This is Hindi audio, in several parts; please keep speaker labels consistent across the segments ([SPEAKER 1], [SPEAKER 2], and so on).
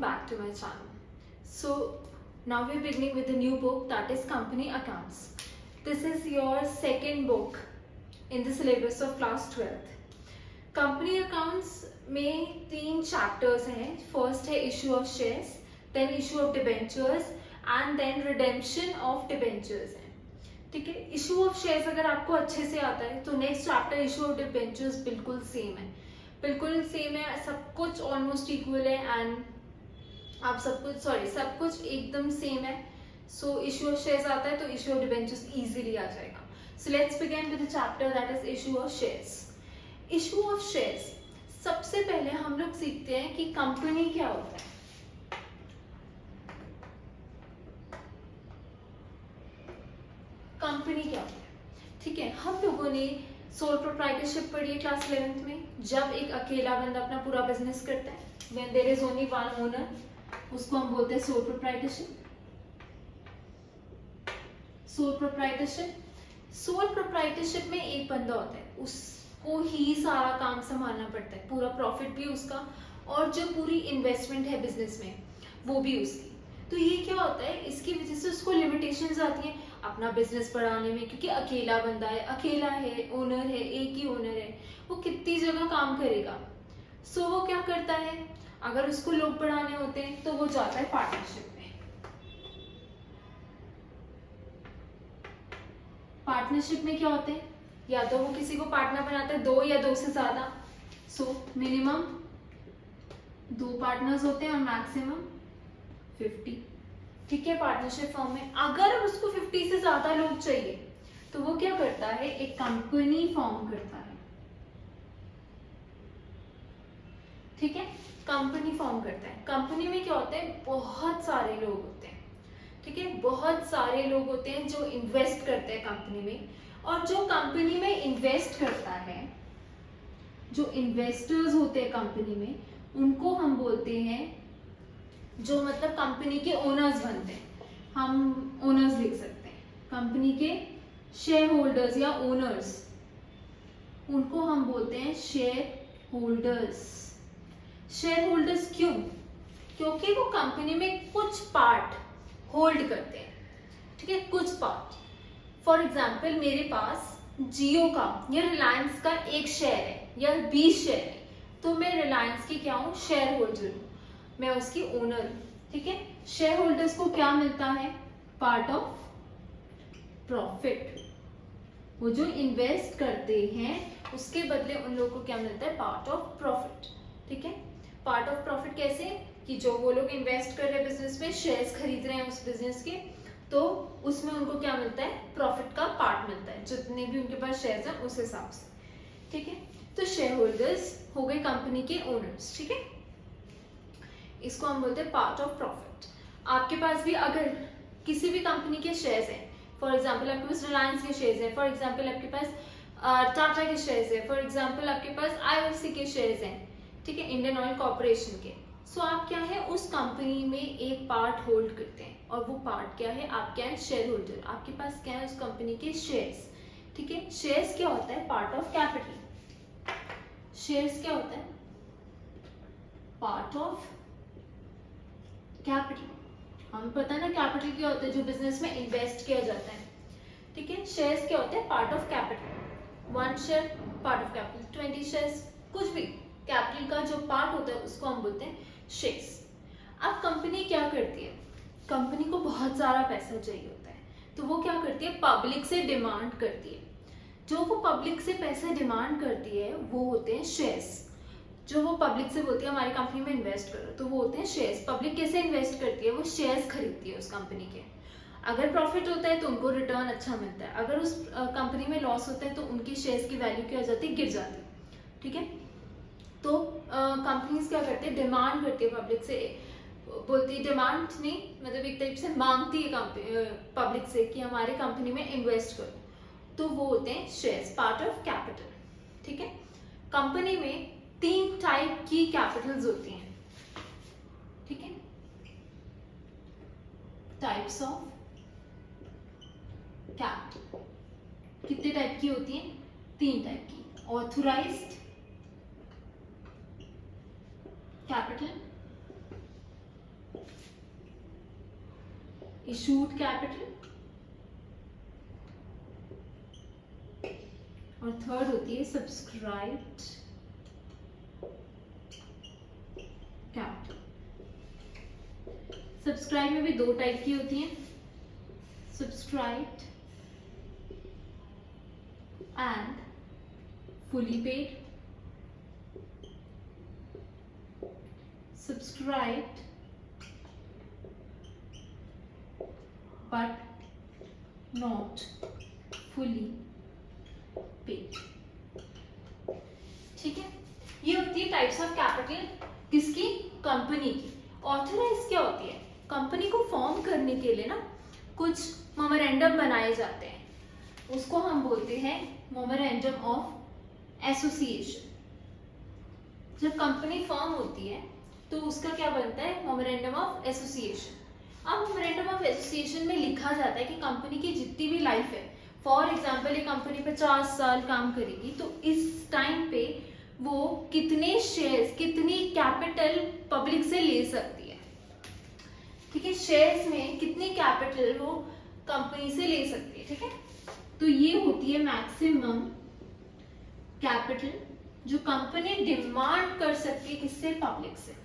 [SPEAKER 1] back to my channel. So now we're beginning with a new book, that is Company Accounts. This is your second book in the syllabus of class 12th. Company Accounts में 3 chapters हैं. First है issue of shares, then issue of debentures and then redemption of debentures है. ठीक है. इशू ऑफ शेयर्स अगर आपको अच्छे से आता है तो next chapter issue of debentures बिल्कुल सेम है, बिल्कुल सेम है, सब कुछ ऑलमोस्ट इक्वल है एंड आप सब कुछ एकदम सेम है. सो इशू ऑफ शेयर्स आता है तो इशू ऑफ डिबेंचर्स इजीली आ जाएगा. So let's begin with the chapter that is issue of shares. Issue of shares सबसे पहले हम लोग सीखते हैं कि कंपनी क्या होता है. कंपनी क्या होता है. ठीक है, हम लोगों ने सोल प्रोप्राइटरशिप पढ़ी है क्लास 11th में. जब एक अकेला बंदा अपना पूरा बिजनेस करता है, when there is only one owner, उसको हम बोलते हैं सोल प्रोप्राइटरशिप. सोल प्रोप्राइटरशिप में एक बंदा होता है, उसको ही सारा काम संभालना पड़ता है, पूरा प्रॉफिट भी उसका और जो पूरी इन्वेस्टमेंट है बिजनेस में वो भी उसकी. तो ये क्या होता है, इसकी वजह से उसको लिमिटेशंस आती हैं अपना बिजनेस बढ़ाने में, क्योंकि अकेला बंदा है, अकेला है, ओनर है, एक ही ओनर है, वो कितनी जगह काम करेगा. सो वो क्या करता है, अगर उसको लोग बढ़ाने होते हैं तो वो जाता है पार्टनरशिप में. पार्टनरशिप में क्या होते हैं, या तो वो किसी को पार्टनर बनाता है, 2 या 2 से ज्यादा. सो मिनिमम 2 पार्टनर्स होते हैं और मैक्सिमम 50. ठीक है, पार्टनरशिप फॉर्म में. अगर उसको 50 से ज्यादा लोग चाहिए तो वो क्या करता है, एक कंपनी फॉर्म करता है. ठीक है, कंपनी फॉर्म करता है. कंपनी में क्या होता है, बहुत सारे लोग होते हैं. ठीक है, बहुत सारे लोग होते हैं जो इन्वेस्ट करते हैं कंपनी में. और जो कंपनी में इन्वेस्ट करता है, जो इन्वेस्टर्स होते हैं कंपनी में, उनको हम बोलते हैं, जो मतलब कंपनी के ओनर्स बनते हैं, हम ओनर्स लिख सकते हैं. कंपनी के शेयर होल्डर्स या ओनर्स, उनको हम बोलते हैं शेयर होल्डर्स. शेयर होल्डर्स क्यों, क्योंकि वो कंपनी में कुछ पार्ट होल्ड करते हैं. ठीक है, कुछ पार्ट. फॉर एग्जाम्पल मेरे पास जियो का या रिलायंस का एक शेयर है या 20 शेयर है, तो मैं रिलायंस की क्या हूँ, शेयर होल्डर हूँ, मैं उसकी ओनर हूँ. ठीक है, शेयर होल्डर्स को क्या मिलता है, पार्ट ऑफ प्रॉफिट. वो जो इन्वेस्ट करते हैं उसके बदले उन लोगों को क्या मिलता है, पार्ट ऑफ प्रॉफिट. ठीक है, पार्ट ऑफ प्रॉफिट कैसे, कि जो वो लोग इन्वेस्ट कर रहे हैं बिजनेस में, शेयर्स खरीद रहे हैं उस बिजनेस के, तो उसमें उनको क्या मिलता है, प्रॉफिट का पार्ट मिलता है, जितने भी उनके पास शेयर्स हैं उस हिसाब से. ठीक है, तो शेयर होल्डर्स हो गए कंपनी के ओनर्स. ठीक है, इसको हम बोलते हैं पार्ट ऑफ प्रॉफिट. आपके पास भी अगर किसी भी कंपनी के शेयर्स हैं, फॉर एग्जांपल आपके पास रिलायंस के शेयर्स हैं, फॉर एग्जांपल आपके पास टाटा के शेयर्स हैं, फॉर एग्जांपल आपके पास आईओसी के शेयर्स हैं, ठीक है, इंडियन ऑयल कॉर्पोरेशन के. सो आप क्या है, उस कंपनी में एक पार्ट होल्ड करते हैं और वो पार्ट क्या है, आप क्या है, शेयर होल्डर. आपके पास क्या है, उस कंपनी के शेयर्स. ठीक है, शेयर्स क्या होता है, पार्ट ऑफ कैपिटल. शेयर्स क्या होता है, पार्ट ऑफ कैपिटल. हमें पता है ना कैपिटल क्या होता है, जो बिजनेस में इन्वेस्ट किया जाता है. ठीक है, शेयर्स क्या होते हैं, part of capital. 1 share part of capital, 20 shares, कुछ भी कैपिटल का जो पार्ट होता है उसको हम बोलते हैं शेयर्स. अब कंपनी क्या करती है, कंपनी को बहुत सारा पैसा चाहिए होता है, तो वो क्या करती है, पब्लिक से डिमांड करती है. जो वो पब्लिक से पैसा डिमांड करती है वो होते हैं शेयर्स. जो वो पब्लिक से बोलती है हमारी कंपनी में इन्वेस्ट करो, तो वो होते हैं शेयर्स. पब्लिक कैसे इन्वेस्ट करती है, वो शेयर्स खरीदती है उस कंपनी के. अगर प्रॉफिट होता है तो उनको रिटर्न अच्छा मिलता है, अगर उस कंपनी में लॉस होता है तो उनकी शेयर्स की वैल्यू क्या हो जाती है, गिर जाती है. ठीक है, तो कंपनीज क्या करते हैं, डिमांड करती है पब्लिक से, बोलती है, डिमांड नहीं मतलब एक तरीके से मांगती है पब्लिक से कि हमारे कंपनी में इन्वेस्ट करो, तो वो होते हैं शेयर्स, पार्ट ऑफ कैपिटल. ठीक है, कंपनी में 3 टाइप की कैपिटल्स होती हैं. ठीक है, टाइप्स ऑफ कैपिटल कितने टाइप की होती हैं, 3 टाइप की. ऑथराइज्ड कैपिटल, इशूड कैपिटल, और थर्ड होती है सब्सक्राइब्ड कैपिटल। सब्सक्राइब में भी दो टाइप की होती हैं, subscribed and fully paid. Subscribed but not fully paid. ठीक है, ये होती है टाइप्स ऑफ कैपिटल किसकी, कंपनी की। ऑथराइज क्या होती है, कंपनी को फॉर्म करने के लिए ना कुछ मेमोरेंडम बनाए जाते हैं, उसको हम बोलते हैं मेमोरेंडम ऑफ एसोसिएशन। जब कंपनी फॉर्म होती है तो उसका क्या बनता है, मेमोरेंडम ऑफ एसोसिएशन। अब मेमोरेंडम ऑफ एसोसिएशन में लिखा जाता है कि कंपनी की जितनी भी लाइफ है, फॉर एग्जाम्पल ये कंपनी 50 साल काम करेगी, तो इस टाइम पे वो कितने शेयर्स, कितनी कैपिटल पब्लिक से ले सकती है। ठीक है, शेयर्स में कितनी कैपिटल वो कंपनी से ले सकती है। ठीक है, तो ये होती है मैक्सिमम कैपिटल जो कंपनी डिमांड कर सकती है किससे, पब्लिक से।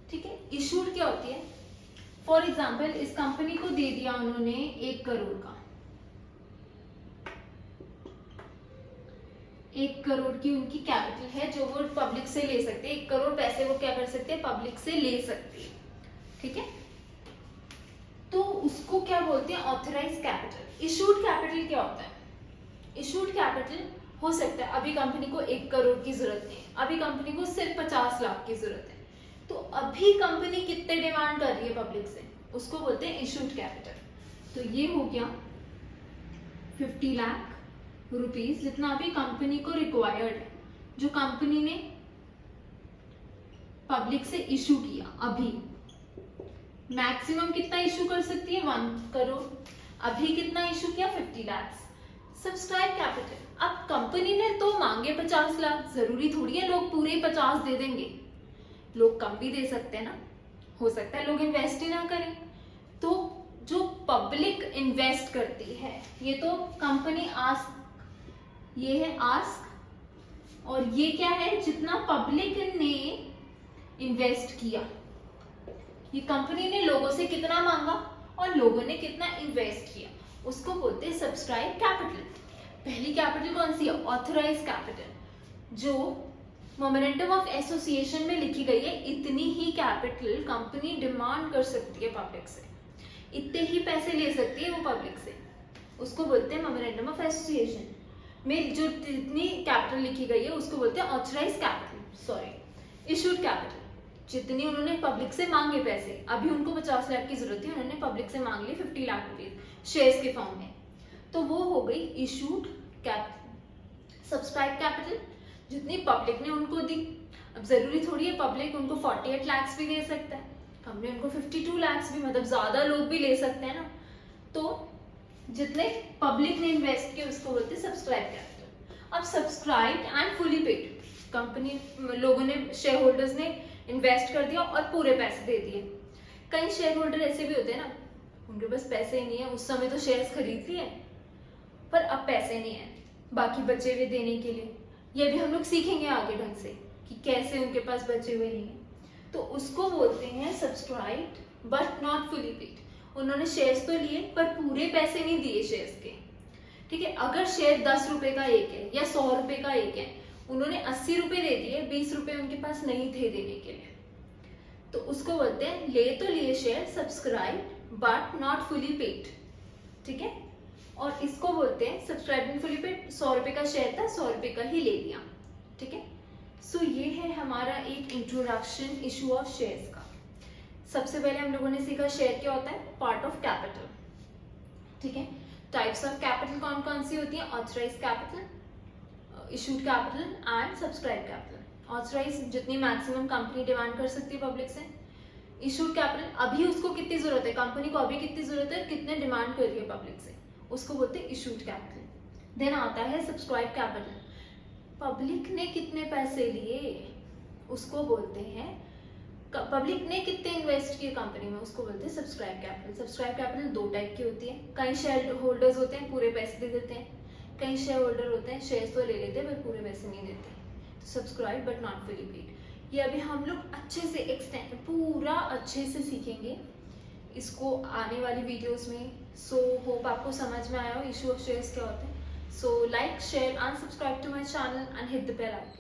[SPEAKER 1] ठीक है, इशूड क्या होती है, फॉर एग्जाम्पल इस कंपनी को दे दिया उन्होंने 1 करोड़ का, 1 करोड़ की उनकी कैपिटल है जो वो पब्लिक से ले सकते हैं। 1 करोड़ पैसे वो क्या कर सकते हैं, पब्लिक से ले सकती है। ठीक है, तो उसको क्या बोलते हैं, ऑथराइज कैपिटल। इशूड कैपिटल क्या होता है, इशूड कैपिटल हो सकता है अभी कंपनी को 1 करोड़ की जरूरत नहीं है, अभी कंपनी को सिर्फ 50 लाख की जरूरत है, तो अभी कंपनी कितने डिमांड कर रही है पब्लिक से, उसको बोलते हैं इशूड कैपिटल। तो ये हो गया 50 लाख रुपीस, जितना अभी कंपनी को रिक्वायर्ड है, जो कंपनी ने पब्लिक से इशू किया। अभी मैक्सिमम कितना इशू कर सकती है, 1 करोड़। अभी कितना इशू किया, 50 लाख। सब्सक्राइब कैपिटल, अब कंपनी ने तो मांगे 50 लाख, जरूरी थोड़ी है लोग पूरे 50 दे देंगे, लोग कम भी दे सकते हैं ना, हो सकता है लोग इन्वेस्ट ही ना करें। तो जो पब्लिक इन्वेस्ट करती है, ये तो कंपनी आस्क, ये है आस्क, और ये क्या है, जितना पब्लिक ने इन्वेस्ट किया, ये कंपनी ने लोगों से कितना मांगा और लोगों ने कितना इन्वेस्ट किया, उसको बोलते हैं सब्सक्राइब कैपिटल। पहली कैपिटल कौन सी है, ऑथराइज कैपिटल, जो मेमोरेंडम ऑफ एसोसिएशन में लिखी गई है। इतनी ही कैपिटल कंपनी डिमांड कर सकती है पब्लिक से, इतने ही पैसे ले सकती है वो पब्लिक से, उसको बोलते हैं मेमोरेंडम ऑफ एसोसिएशन में जो जितनी कैपिटल लिखी गई है उसको बोलते हैं authorise capital, sorry issued capital. जितनी उन्होंने पब्लिक से मांगे पैसे, अभी उनको 50 लाख की जरूरत थी, उन्होंने पब्लिक से मांग ली 50 लाख रुपीज शेयर्स के फॉर्म में, तो वो हो गई इशूड कैपिटल। सब्सक्राइब कैपिटल, जितनी पब्लिक ने उनको दी, अब जरूरी थोड़ी है पब्लिक उनको 48 लाख भी दे सकता है, कंपनी उनको 52 लाख भी, मतलब ज्यादा लोग भी ले सकते हैं ना, तो जितने पब्लिक ने इन्वेस्ट किया उसको बोलते हैं सब्सक्राइब कैपिटल। अब subscribe and fully paid, company लोगों ने, शेयर होल्डर्स ने इन्वेस्ट कर दिया और पूरे पैसे दे दिए। कई शेयर होल्डर ऐसे भी होते हैं ना, उनके पास पैसे ही नहीं है, उस समय तो शेयर्स खरीद लिए पर अब पैसे नहीं है बाकी बचे हुए देने के लिए। ये भी हम लोग सीखेंगे आगे ढंग से कि कैसे उनके पास बचे हुए नहीं है, तो उसको बोलते हैं subscribed but not fully paid. उन्होंने शेयर्स तो लिए पर पूरे पैसे नहीं दिए शेयर्स के। ठीक है, अगर शेयर 10 रुपए का एक है या 100 रुपए का एक है, उन्होंने 80 रुपए दे दिए, 20 रुपए उनके पास नहीं थे देने के लिए, तो उसको बोलते हैं ले तो लिए share, subscribe but not fully paid. ठीक है, और इसको बोलते हैं सब्सक्राइब एंड फुली पेड। 100 रुपए का शेयर था, 100 रुपए का ही ले लिया। ठीक है, सो ये है हमारा एक इंट्रोडक्शन इशू ऑफ शेयर्स का। सबसे पहले हम लोगों ने सीखा शेयर क्या होता है, पार्ट ऑफ कैपिटल। ठीक है, टाइप्स ऑफ कैपिटल कौन कौन सी होती है, authorise capital, issued capital and subscribe capital. Authorise जितनी मैक्सिमम कंपनी डिमांड कर सकती है पब्लिक से। इशूड कैपिटल, अभी उसको कितनी जरूरत है, कंपनी को अभी कितनी जरूरत है, कितने डिमांड कर रही है पब्लिक से, उसको बोलते हैं इशूड कैपिटल। देन आता है सब्सक्राइब कैपिटल, पब्लिक ने कितने पैसे लिए, उसको बोलते हैं पब्लिक ने कितने इन्वेस्ट किए कंपनी में, उसको बोलते हैं सब्सक्राइब कैपिटल। सब्सक्राइब कैपिटल दो टाइप की होती है, कई शेयर होल्डर्स होते हैं पूरे पैसे दे देते हैं, कई शेयर होल्डर होते हैं शेयर्स तो ले लेते हैं पर पूरे पैसे नहीं देते। Subscribe but not fully paid, ये अभी हम लोग अच्छे से एक्सटेंड पूरा अच्छे से सीखेंगे इसको आने वाली वीडियोस में। सो होप आपको समझ में आया हो इशू ऑफ शेयर्स क्या होते हैं। So like share and subscribe to my channel and hit the bell icon.